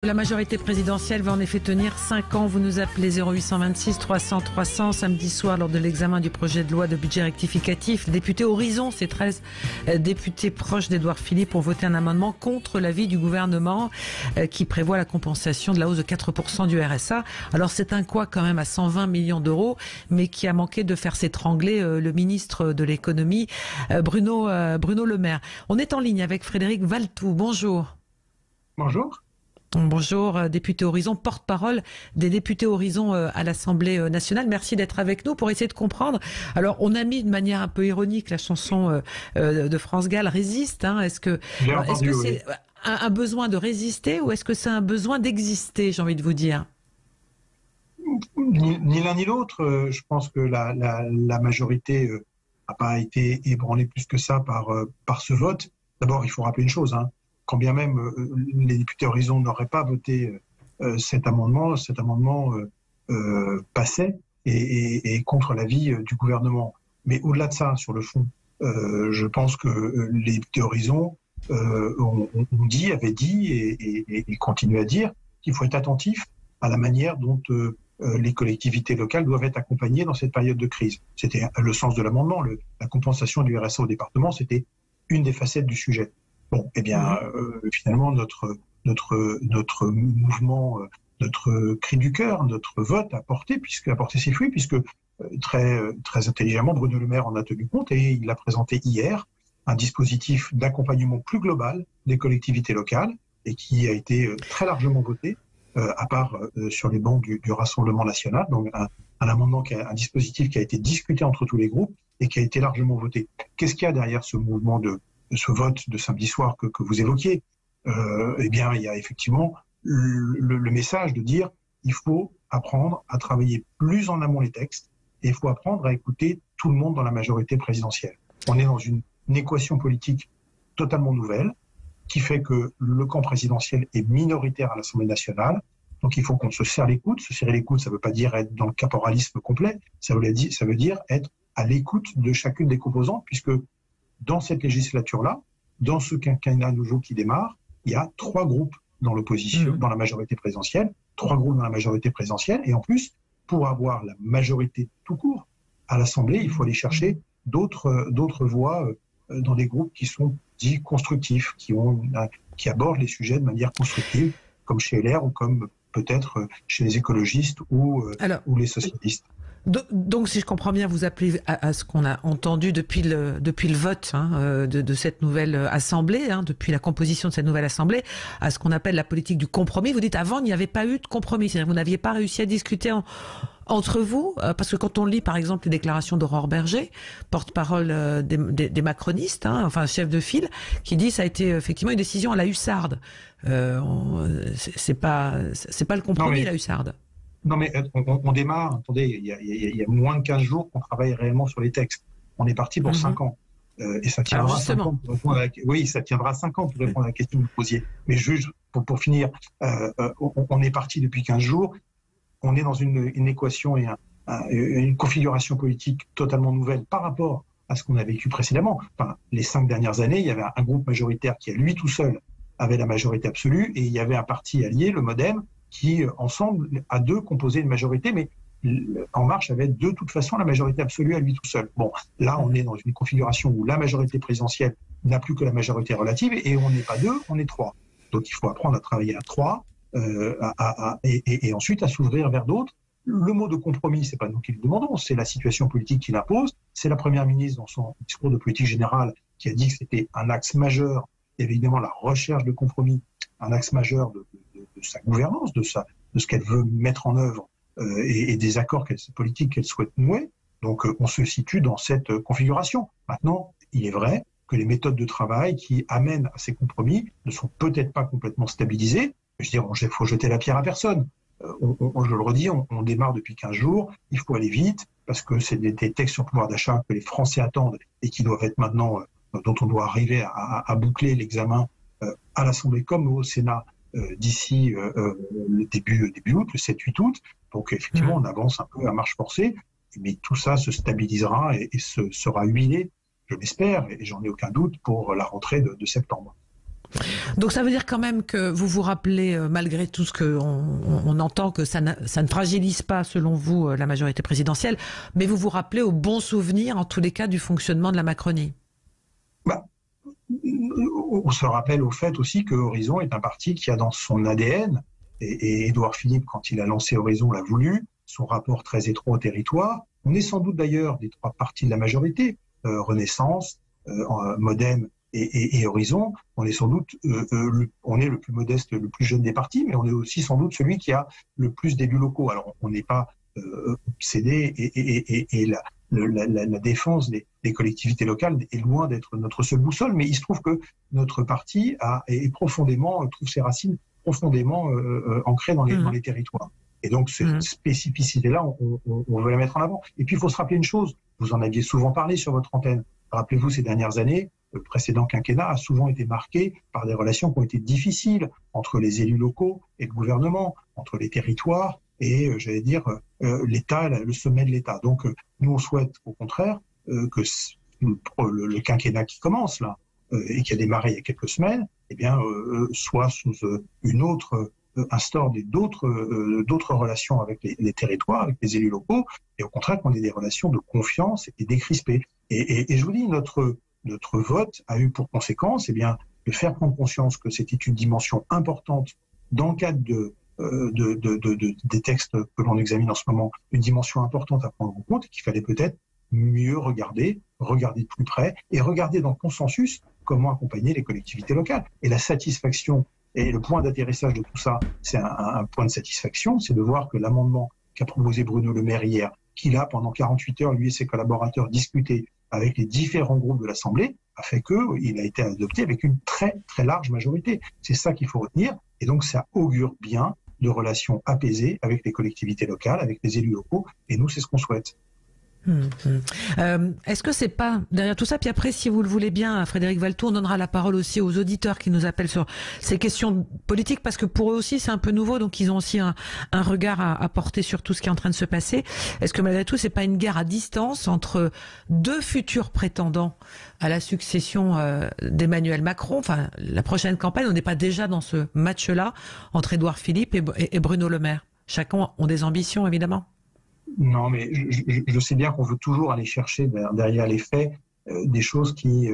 La majorité présidentielle va en effet tenir 5 ans. Vous nous appelez 0826 300 300 samedi soir lors de l'examen du projet de loi de budget rectificatif. Les députés Horizon, ces 13 députés proches d'Édouard Philippe, ont voté un amendement contre l'avis du gouvernement qui prévoit la compensation de la hausse de 4% du RSA. Alors c'est un couac quand même à 120 millions d'euros, mais qui a manqué de faire s'étrangler le ministre de l'économie, Bruno Le Maire. On est en ligne avec Frédéric Valletoux. Bonjour. Bonjour. Bonjour, député Horizon, porte-parole des députés Horizon à l'Assemblée nationale. Merci d'être avec nous pour essayer de comprendre. Alors, on a mis de manière un peu ironique la chanson de France Gall, Résiste. Est-ce que c'est un besoin de résister ou est-ce que c'est un besoin d'exister, j'ai envie de vous dire? Ni l'un ni l'autre. Je pense que la majorité n'a pas été ébranlée plus que ça par ce vote. D'abord, il faut rappeler une chose, quand bien même les députés Horizon n'auraient pas voté cet amendement passait et est contre l'avis du gouvernement. Mais au-delà de ça, sur le fond, je pense que les députés Horizon avaient dit et continuent à dire qu'il faut être attentif à la manière dont les collectivités locales doivent être accompagnées dans cette période de crise. C'était le sens de l'amendement. La compensation du RSA au département, c'était une des facettes du sujet. Bon, eh bien, finalement, notre mouvement, notre cri du cœur, notre vote a porté ses fruits, puisque très intelligemment, Bruno Le Maire en a tenu compte et il a présenté hier un dispositif d'accompagnement plus global des collectivités locales et qui a été très largement voté, à part sur les bancs du Rassemblement national. Donc, un dispositif qui a été discuté entre tous les groupes et qui a été largement voté. Qu'est-ce qu'il y a derrière ce mouvement de ce vote de samedi soir que vous évoquiez? Eh bien, il y a effectivement le message de dire il faut apprendre à travailler plus en amont les textes et il faut apprendre à écouter tout le monde dans la majorité présidentielle. On est dans une équation politique totalement nouvelle qui fait que le camp présidentiel est minoritaire à l'Assemblée nationale. Donc il faut qu'on se serre l'écoute. Se serrer l'écoute, ça ne veut pas dire être dans le caporalisme complet, ça veut dire être à l'écoute de chacune des composantes, puisque dans cette législature-là, dans ce quinquennat nouveau qui démarre, il y a 3 groupes dans l'opposition, dans la majorité présidentielle, 3 groupes dans la majorité présidentielle, et en plus, pour avoir la majorité tout court à l'Assemblée, il faut aller chercher d'autres voix dans des groupes qui sont dits constructifs, qui abordent les sujets de manière constructive, comme chez LR ou comme peut-être chez les écologistes ou les socialistes. Donc, si je comprends bien, vous appelez à ce qu'on a entendu depuis le vote de cette nouvelle assemblée, depuis la composition de cette nouvelle assemblée, à ce qu'on appelle la politique du compromis. Vous dites avant, il n'y avait pas eu de compromis, c'est-à-dire que vous n'aviez pas réussi à discuter entre vous, parce que quand on lit par exemple les déclarations d'Aurore Berger, porte-parole des macronistes, enfin chef de file, qui dit ça a été effectivement une décision à la hussarde. C'est pas le compromis, la hussarde. Non, mais on démarre, attendez, il y a moins de 15 jours qu'on travaille réellement sur les textes. On est parti pour 5 ans. Et ça tiendra 5 ans pour répondre ça tiendra 5 ans pour répondre à la question que vous posiez. Mais juste pour finir, on est parti depuis 15 jours. On est dans une équation et une configuration politique totalement nouvelle par rapport à ce qu'on a vécu précédemment. Enfin, les 5 dernières années, il y avait un groupe majoritaire qui, à lui tout seul, avait la majorité absolue, et il y avait un parti allié, le MoDem, qui, ensemble, à 2, composaient une majorité, mais En Marche avait de toute façon la majorité absolue à lui tout seul. Bon, là, on est dans une configuration où la majorité présidentielle n'a plus que la majorité relative, et on n'est pas 2, on est 3. Donc, il faut apprendre à travailler à 3, et ensuite à s'ouvrir vers d'autres. Le mot de compromis, c'est pas nous qui le demandons, c'est la situation politique qui l'impose. C'est la première ministre, dans son discours de politique générale, qui a dit que c'était un axe majeur, et évidemment la recherche de compromis, un axe majeur de sa gouvernance, de ce qu'elle veut mettre en œuvre, et des accords politiques qu'elle souhaite nouer. Donc on se situe dans cette configuration. Maintenant, il est vrai que les méthodes de travail qui amènent à ces compromis ne sont peut-être pas complètement stabilisées. Je veux dire, il faut jeter la pierre à personne. Je le redis, on démarre depuis 15 jours, il faut aller vite, parce que c'est des textes sur le pouvoir d'achat que les Français attendent et qui doivent être maintenant, dont on doit arriver à boucler l'examen à l'Assemblée comme au Sénat d'ici le début août, le 7-8 août. Donc effectivement, on avance un peu à marche forcée, mais tout ça se stabilisera et sera huilé, je l'espère, et j'en ai aucun doute, pour la rentrée de septembre. Donc ça veut dire quand même que vous vous rappelez, malgré tout ce qu'on entend, que ça ne fragilise pas, selon vous, la majorité présidentielle, mais vous vous rappelez au bon souvenir, en tous les cas, du fonctionnement de la Macronie. On se rappelle au fait aussi que Horizon est un parti qui a dans son ADN, et Édouard Philippe, quand il a lancé Horizon, l'a voulu, son rapport très étroit au territoire. On est sans doute d'ailleurs des trois partis de la majorité, Renaissance, Modem et Horizon. On est sans doute, on est le plus modeste, le plus jeune des partis, mais on est aussi sans doute celui qui a le plus d'élus locaux. Alors on n'est pas obsédé et la défense des collectivités locales est loin d'être notre seule boussole, mais il se trouve que notre parti trouve ses racines profondément ancrées dans les territoires. Et donc, cette spécificité-là, on veut la mettre en avant. Et puis, il faut se rappeler une chose, vous en aviez souvent parlé sur votre antenne. Rappelez-vous, ces dernières années, le précédent quinquennat a souvent été marqué par des relations qui ont été difficiles entre les élus locaux et le gouvernement, entre les territoires et, j'allais dire, l'État, le sommet de l'État. Donc, nous, on souhaite, au contraire, que le quinquennat qui commence, là, et qui a démarré il y a quelques semaines, eh bien, soit sous une autre instaure d'autres relations avec les territoires, avec les élus locaux, et au contraire qu'on ait des relations de confiance et décrispées. Et je vous dis, notre vote a eu pour conséquence de faire prendre conscience que c'était une dimension importante dans le cadre des textes que l'on examine en ce moment, une dimension importante à prendre en compte, et qu'il fallait peut-être mieux regarder de plus près, et regarder dans le consensus comment accompagner les collectivités locales. Et la satisfaction et le point d'atterrissage de tout ça, c'est un point de satisfaction, c'est de voir que l'amendement qu'a proposé Bruno Le Maire hier, qu'il a pendant 48 heures, lui et ses collaborateurs, discuté avec les différents groupes de l'Assemblée, a fait qu'il a été adopté avec une très très large majorité. C'est ça qu'il faut retenir, et donc ça augure bien de relations apaisées avec les collectivités locales, avec les élus locaux, et nous, c'est ce qu'on souhaite. Est-ce que c'est pas derrière tout ça, puis après, si vous le voulez bien, Frédéric Valletoux, on donnera la parole aussi aux auditeurs qui nous appellent sur ces questions politiques, parce que pour eux aussi c'est un peu nouveau, donc ils ont aussi un regard à porter sur tout ce qui est en train de se passer. Est-ce que malgré tout c'est pas une guerre à distance entre deux futurs prétendants à la succession d'Emmanuel Macron? Enfin, la prochaine campagne, on n'est pas déjà dans ce match-là entre Édouard Philippe et Bruno Le Maire? Chacun ont des ambitions, évidemment. Non, mais je sais bien qu'on veut toujours aller chercher derrière les faits des choses qui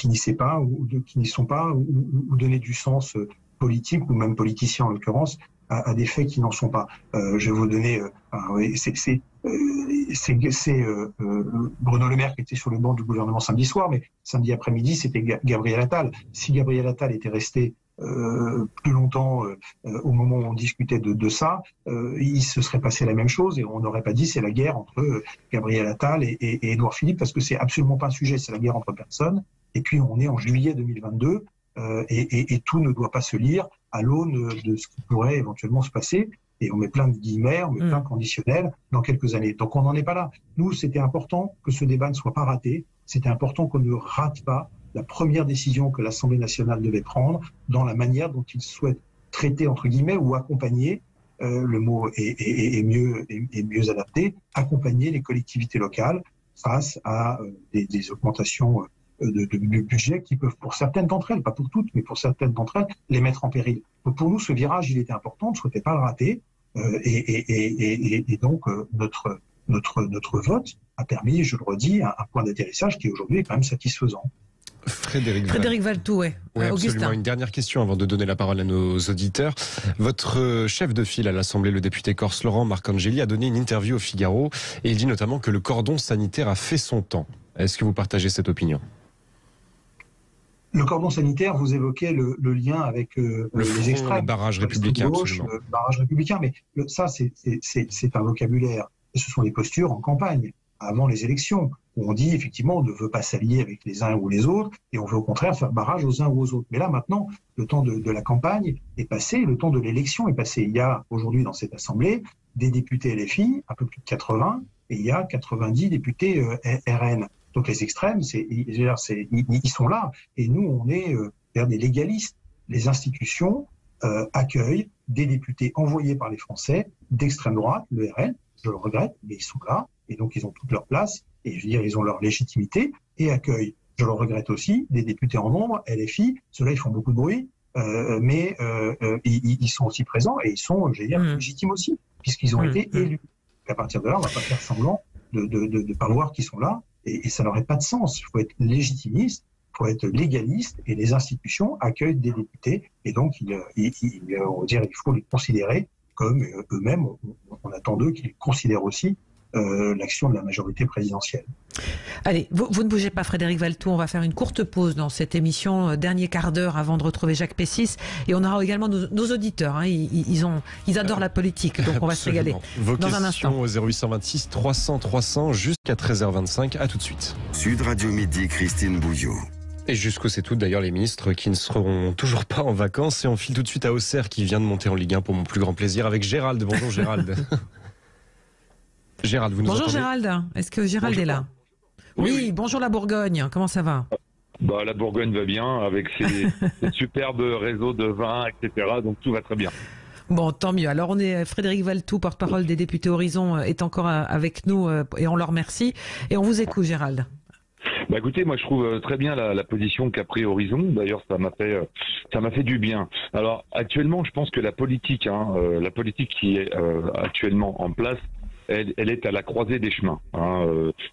n'y sont pas, ou donner du sens politique, ou même politicien en l'occurrence, à des faits qui n'en sont pas. Je vais vous donner... c'est Bruno Le Maire qui était sur le banc du gouvernement samedi soir, mais samedi après-midi, c'était Gabriel Attal. Si Gabriel Attal était resté plus longtemps au moment où on discutait de ça, il se serait passé la même chose, et on n'aurait pas dit c'est la guerre entre Gabriel Attal et Édouard Philippe, parce que c'est absolument pas un sujet, c'est la guerre entre personnes. Et puis on est en juillet 2022 et tout ne doit pas se lire à l'aune de ce qui pourrait éventuellement se passer, et on met plein de guillemets, on met plein de conditionnels dans quelques années. Donc on n'en est pas là. Nous, c'était important que ce débat ne soit pas raté, c'était important qu'on ne rate pas la première décision que l'Assemblée nationale devait prendre dans la manière dont il souhaite traiter, entre guillemets, ou accompagner, le mot est mieux adapté, accompagner les collectivités locales face à des augmentations de budget qui peuvent, pour certaines d'entre elles, pas pour toutes, mais pour certaines d'entre elles, les mettre en péril. Donc pour nous, ce virage, il était important, on ne souhaitait pas le rater, et donc notre vote a permis, je le redis, un point d'atterrissage qui aujourd'hui est quand même satisfaisant. Frédéric Valletoux, oui, absolument. Une dernière question avant de donner la parole à nos auditeurs. Votre chef de file à l'Assemblée, le député corse Laurent Marcangeli, a donné une interview au Figaro et il dit notamment que le cordon sanitaire a fait son temps. Est-ce que vous partagez cette opinion? Le cordon sanitaire, vous évoquez le lien avec les extrêmes. Le barrage républicain, absolument. Le barrage républicain, mais ça, c'est un vocabulaire. Ce sont des postures en campagne, avant les élections, où on dit effectivement on ne veut pas s'allier avec les uns ou les autres, et on veut au contraire faire barrage aux uns ou aux autres. Mais là maintenant, le temps de la campagne est passé, le temps de l'élection est passé. Il y a aujourd'hui dans cette Assemblée des députés LFI, un peu plus de 80, et il y a 90 députés RN. Donc les extrêmes, ils sont là, et nous on est vers des légalistes. Les institutions accueillent des députés envoyés par les Français d'extrême droite, le RN, je le regrette, mais ils sont là, et donc ils ont toute leur place, et je veux dire, ils ont leur légitimité, et accueillent je le regrette aussi, des députés en nombre, LFI, ceux-là ils font beaucoup de bruit, mais ils sont aussi présents et ils sont, j'allais dire, légitimes aussi, puisqu'ils ont été élus. Et à partir de là, on ne va pas faire semblant de ne pas voir qu'ils sont là, et ça n'aurait pas de sens. Il faut être légitimiste, il faut être légaliste, et les institutions accueillent des députés, et donc on va dire, il faut les considérer comme eux-mêmes, on attend d'eux qu'ils considèrent aussi l'action de la majorité présidentielle. Allez, vous ne bougez pas, Frédéric Valletoux, on va faire une courte pause dans cette émission, dernier quart d'heure avant de retrouver Jacques Pessis, et on aura également nos auditeurs, hein, ils adorent la politique, donc on va se régaler. Vos dans un instant. Au 0826 300 300 jusqu'à 13h25, à tout de suite. Sud Radio Midi, Christine Bouillot. Et jusqu'au c'est tout, d'ailleurs, les ministres qui ne seront toujours pas en vacances, et on file tout de suite à Auxerre qui vient de monter en Ligue 1 pour mon plus grand plaisir avec Gérald. Bonjour Gérald. Gérald, vous nous Bonjour entendez ? Gérald, est-ce que Gérald est là ? Oui, bonjour la Bourgogne, comment ça va ? La Bourgogne va bien avec ses superbes réseaux de vin, etc. Donc tout va très bien. Bon, tant mieux. Alors Frédéric Valletoux, porte-parole des députés Horizon, est encore avec nous et on le remercie. Et on vous écoute, Gérald. Écoutez, moi je trouve très bien la position qu'a pris Horizon. D'ailleurs, ça m'a fait du bien. Alors actuellement, je pense que la politique qui est actuellement en place, elle est à la croisée des chemins.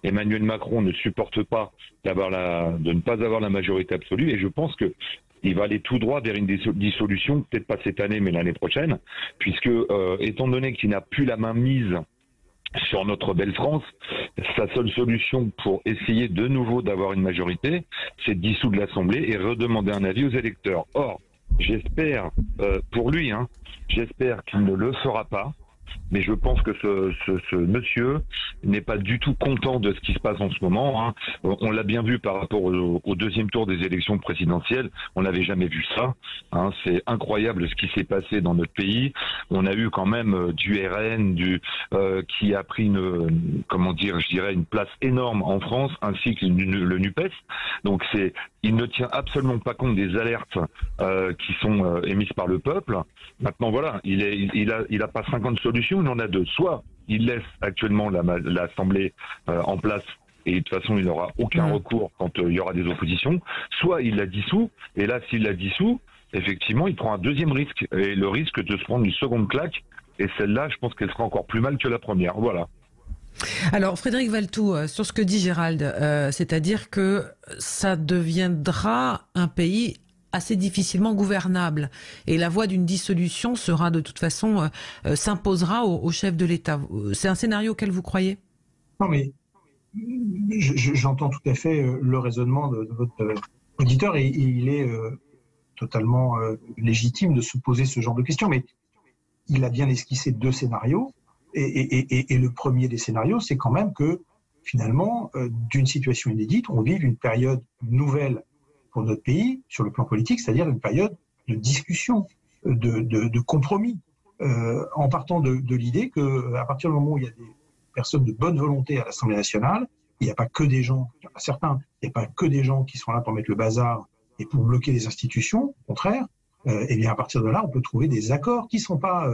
Emmanuel Macron ne supporte pas de ne pas avoir la majorité absolue, et je pense que il va aller tout droit vers une dissolution, peut-être pas cette année, mais l'année prochaine, puisque étant donné qu'il n'a plus la main mise sur notre belle France, sa seule solution pour essayer de nouveau d'avoir une majorité, c'est de dissoudre l'Assemblée et redemander un avis aux électeurs. Or, j'espère pour lui, j'espère qu'il ne le fera pas. Mais je pense que ce monsieur n'est pas du tout content de ce qui se passe en ce moment. On l'a bien vu par rapport au deuxième tour des élections présidentielles. On n'avait jamais vu ça. C'est incroyable ce qui s'est passé dans notre pays. On a eu quand même du RN, qui a pris une place énorme en France, ainsi que le NUPES. Donc il ne tient absolument pas compte des alertes qui sont émises par le peuple. Maintenant voilà, il a pas 50 solutions, il en a deux. Soit il laisse actuellement l'Assemblée en place et de toute façon il n'aura aucun recours quand il y aura des oppositions, soit il la dissout, et là s'il la dissout, effectivement il prend un deuxième risque, et le risque de se prendre une seconde claque, et celle-là je pense qu'elle sera encore plus mal que la première. Voilà. Alors Frédéric Valletoux, sur ce que dit Gérald, c'est-à-dire que ça deviendra un pays assez difficilement gouvernable, et la voie d'une dissolution sera de toute façon s'imposera au chef de l'État. C'est un scénario auquel vous croyez ? Non, mais j'entends tout à fait le raisonnement de votre auditeur, et il est totalement légitime de se poser ce genre de questions, mais il a bien esquissé deux scénarios, et le premier des scénarios, c'est quand même que finalement, d'une situation inédite, on vive une période nouvelle pour notre pays sur le plan politique, c'est-à-dire une période de discussion, de compromis, en partant de l'idée qu'à partir du moment où il y a des personnes de bonne volonté à l'Assemblée nationale, il n'y a pas que des gens, il n'y a pas que des gens qui sont là pour mettre le bazar et pour bloquer les institutions, au contraire, et bien à partir de là, on peut trouver des accords qui ne sont pas,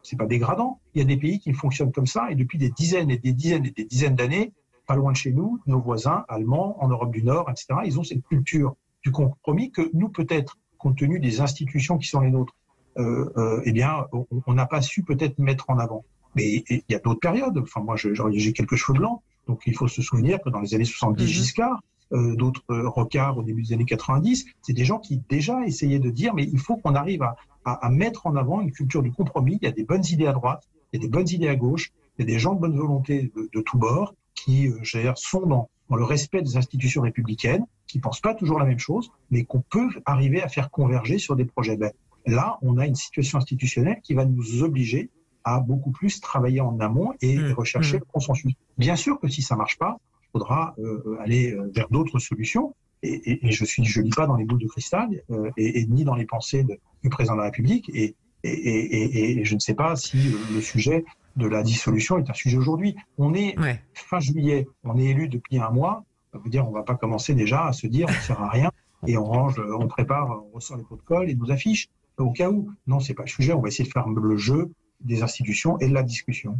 c'est pas dégradant. Il y a des pays qui fonctionnent comme ça, et depuis des dizaines et des dizaines et des dizaines d'années, pas loin de chez nous, nos voisins allemands, en Europe du Nord, etc., ils ont cette culture du compromis que nous, peut-être, compte tenu des institutions qui sont les nôtres, on n'a pas su peut-être mettre en avant. Mais il y a d'autres périodes. Enfin, moi, j'ai quelques cheveux blancs, donc il faut se souvenir que dans les années 70, Giscard, d'autres Rocard au début des années 90, c'est des gens qui déjà essayaient de dire, mais il faut qu'on arrive à mettre en avant une culture du compromis. Il y a des bonnes idées à droite, il y a des bonnes idées à gauche, il y a des gens de bonne volonté de tous bords qui sont dans le respect des institutions républicaines, qui ne pensent pas toujours la même chose, mais qu'on peut arriver à faire converger sur des projets. Là, on a une situation institutionnelle qui va nous obliger à beaucoup plus travailler en amont et rechercher le consensus. Bien sûr que si ça ne marche pas, il faudra aller vers d'autres solutions. Et je lis pas dans les boules de cristal et ni dans les pensées du président de la République. Et je ne sais pas si le sujet de la dissolution est un sujet aujourd'hui. On est fin juillet, on est élu depuis un mois. Ça veut dire on ne va pas commencer déjà à se dire on ne sert à rien et on prépare, on ressort les pots de colle et nos affiches au cas où. Non, c'est pas le sujet. On va essayer de faire le jeu des institutions et de la discussion.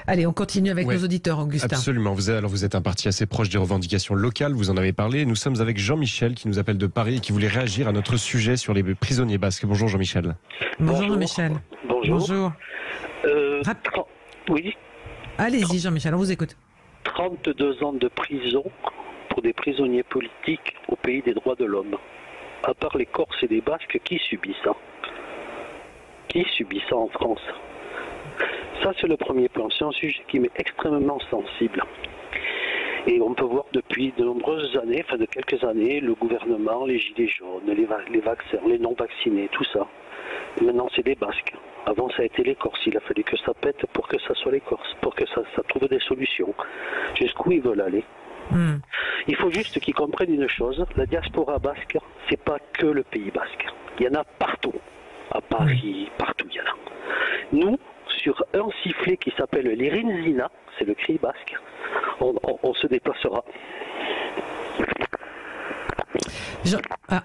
Allez, on continue avec nos auditeurs, Augustin. Absolument. Vous êtes un parti assez proche des revendications locales, vous en avez parlé. Nous sommes avec Jean-Michel qui nous appelle de Paris et qui voulait réagir à notre sujet sur les prisonniers basques. Bonjour Jean-Michel. Bonjour Jean-Michel. Bonjour. Oui. Allez-y Jean-Michel, on vous écoute. 32 ans de prison pour des prisonniers politiques au pays des droits de l'homme. À part les Corses et les Basques, qui subit ça? Qui subit ça en France? Ça, c'est le premier plan. C'est un sujet qui m'est extrêmement sensible. Et on peut voir depuis de nombreuses années, de quelques années, le gouvernement, les gilets jaunes, les vaccins, les non-vaccinés, tout ça. Et maintenant, c'est les Basques. Avant, ça a été les Corses. Il a fallu que ça pète pour que ça soit les Corses, pour que ça trouve des solutions. Jusqu'où ils veulent aller. Il faut juste qu'ils comprennent une chose. La diaspora basque, c'est pas que le pays basque. Il y en a partout. À Paris, partout il y en a. Nous, sur un sifflet qui s'appelle l'Irinzina, c'est le cri basque, on se déplacera.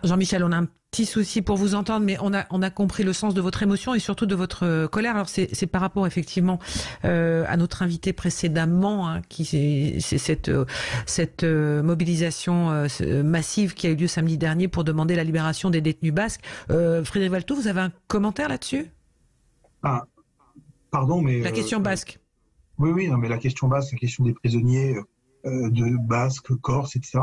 Jean-Michel, on a un petit souci pour vous entendre, mais on a compris le sens de votre émotion et surtout de votre colère. Alors c'est par rapport effectivement à notre invité précédemment, c'est cette mobilisation massive qui a eu lieu samedi dernier pour demander la libération des détenus basques. Frédéric Valtou, vous avez un commentaire là-dessus? Pardon, mais la question basque. Oui, non, mais la question basque, la question des prisonniers de Basques, Corses, etc.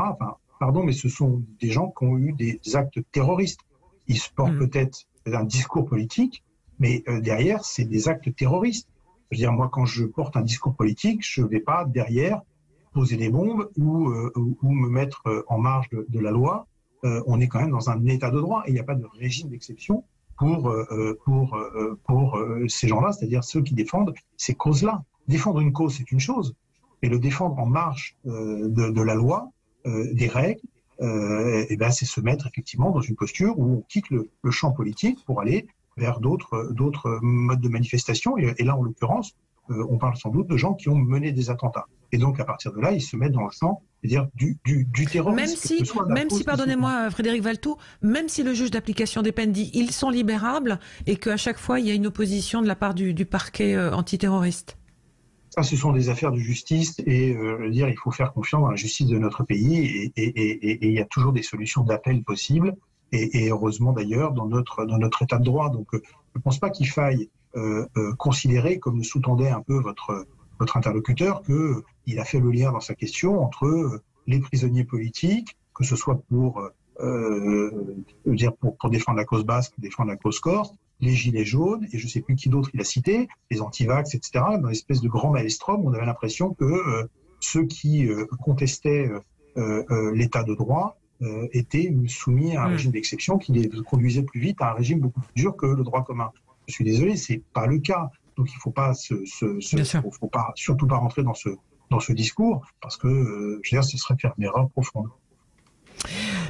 Pardon, mais ce sont des gens qui ont eu des actes terroristes. Ils se portent peut-être un discours politique, mais derrière, c'est des actes terroristes. Je veux dire, moi, quand je porte un discours politique, je ne vais pas derrière poser des bombes ou me mettre en marge de la loi. On est quand même dans un état de droit et il n'y a pas de régime d'exception pour ces gens-là, c'est-à-dire ceux qui défendent ces causes-là. Défendre une cause, c'est une chose, et le défendre en marge de la loi, des règles, c'est se mettre effectivement dans une posture où on quitte le champ politique pour aller vers d'autres modes de manifestation. Et là, en l'occurrence, on parle sans doute de gens qui ont mené des attentats. Et donc, à partir de là, ils se mettent dans le champ, c'est-à-dire du terrorisme. Même si, pardonnez-moi, Frédéric Valtou, même si le juge d'application des peines dit ils sont libérables et qu'à chaque fois, il y a une opposition de la part du parquet antiterroriste. Ça, ce sont des affaires de justice et il faut faire confiance dans la justice de notre pays et il y a toujours des solutions d'appel possibles et heureusement d'ailleurs dans notre état de droit. Donc, je ne pense pas qu'il faille considérer, comme le sous-tendait un peu votre interlocuteur, qu'il a fait le lien dans sa question entre les prisonniers politiques, que ce soit pour défendre la cause basque, défendre la cause corse, les gilets jaunes, et je ne sais plus qui d'autre il a cité, les antivax, etc., dans l'espèce de grand maelstrom, on avait l'impression que ceux qui contestaient l'état de droit étaient soumis à un régime d'exception qui les conduisait plus vite à un régime beaucoup plus dur que le droit commun. Je suis désolé, c'est pas le cas. Donc il ne faut pas surtout pas rentrer dans ce discours, parce que ce serait faire une erreur profonde.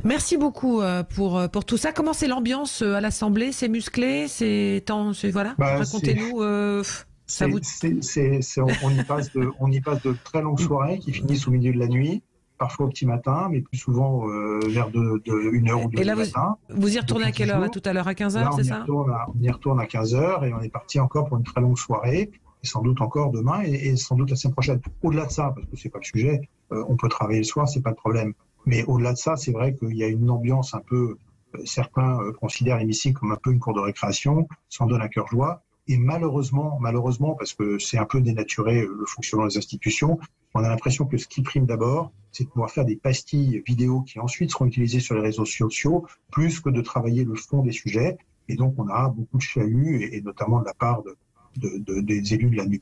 Merci beaucoup pour tout ça. Comment c'est l'ambiance à l'Assemblée? C'est musclé? Voilà. Racontez-nous. On y passe de très longues soirées qui finissent au milieu de la nuit, parfois au petit matin, mais plus souvent vers de 1h ou 2h du matin. Vous y retournez à quelle heure là, tout à l'heure? À 15h, c'est ça? On y retourne à 15h et on est parti encore pour une très longue soirée, et sans doute encore demain et sans doute la semaine prochaine. Au-delà de ça, parce que c'est pas le sujet, on peut travailler le soir, c'est pas le problème. Mais au-delà de ça, c'est vrai qu'il y a une ambiance un peu, certains considèrent l'hémicycle comme un peu une cour de récréation, s'en donnent à cœur joie. Et malheureusement, parce que c'est un peu dénaturé le fonctionnement des institutions, on a l'impression que ce qui prime d'abord, c'est de pouvoir faire des pastilles vidéo qui ensuite seront utilisées sur les réseaux sociaux, plus que de travailler le fond des sujets. Et donc, on a beaucoup de chahuts, et notamment de la part des élus de la NUPES,